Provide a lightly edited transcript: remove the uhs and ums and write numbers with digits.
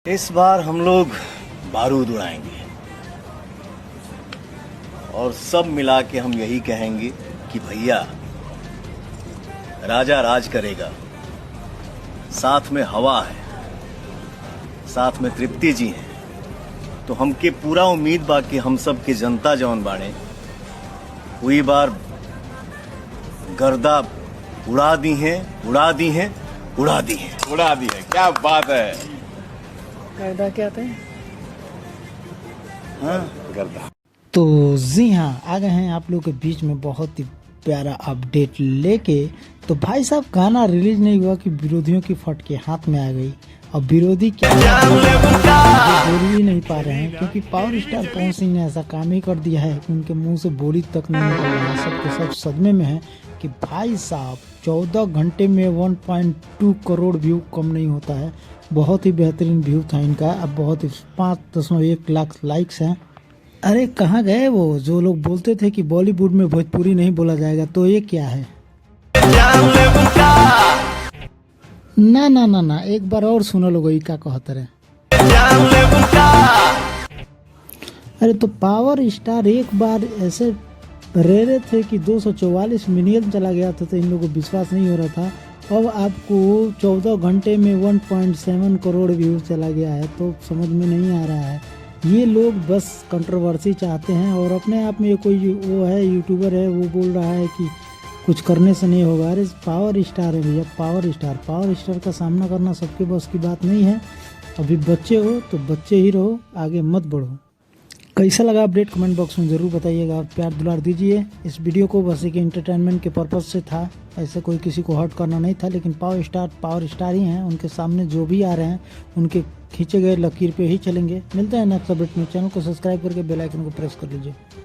इस बार हम लोग बारूद उड़ाएंगे और सब मिला के हम यही कहेंगे कि भैया राजा राज करेगा, साथ में हवा है, साथ में तृप्ति जी हैं। तो हमके पूरा उम्मीद बा कि हम सब के जनता जौन बाड़े हुई बार गर्दा उड़ा दी हैं, उड़ा दी हैं, उड़ा दी हैं, उड़ा दी है। क्या बात है। गर्दा क्या थे? हाँ गर्दा। तो जी हाँ, आ गए हैं आप लोगों के बीच में बहुत ही प्यारा अपडेट लेके। तो भाई साहब, गाना रिलीज नहीं हुआ कि विरोधियों की फटके हाथ में आ गई। अब विरोधी क्या बोल ही नहीं पा रहे हैं, क्योंकि पावर स्टार पवन सिंह ने ऐसा काम ही कर दिया है कि उनके मुंह से बोली तक नहीं निकल रहा है। सबके सब सदमे में है कि भाई साहब 14 घंटे में 1.2 करोड़ व्यू कम नहीं होता है। बहुत ही बेहतरीन व्यू था इनका। अब बहुत ही 5.1 लाख लाइक्स हैं। अरे कहाँ गए वो जो लोग बोलते थे कि बॉलीवुड में भोजपुरी नहीं बोला जाएगा? तो ये क्या है? ना ना ना ना, एक बार और सुनो लोगो, ई का कहते रहे। अरे तो पावर स्टार एक बार ऐसे रहे थे कि 244 मिलियन चला गया था, तो इन लोगों को विश्वास नहीं हो रहा था। अब आपको 14 घंटे में 1.7 करोड़ व्यूज चला गया है, तो समझ में नहीं आ रहा है। ये लोग बस कंट्रोवर्सी चाहते हैं और अपने आप में कोई वो है यूट्यूबर है, वो बोल रहा है कि कुछ करने से नहीं होगा। अरे पावर स्टार है भैया, पावर स्टार का सामना करना सबके बस की बात नहीं है। अभी बच्चे हो तो बच्चे ही रहो, आगे मत बढ़ो। कैसा लगा अपडेट कमेंट बॉक्स में ज़रूर बताइएगा और प्यार दुलार दीजिए। इस वीडियो को बस एक एंटरटेनमेंट के पर्पज़ से था, ऐसे कोई किसी को हर्ट करना नहीं था। लेकिन पावर स्टार ही हैं, उनके सामने जो भी आ रहे हैं उनके खींचे गए लकीर पे ही चलेंगे। मिलते हैं नेक्स्ट अपडेट में। चैनल को सब्सक्राइब करके बेल आइकन को प्रेस कर लीजिए।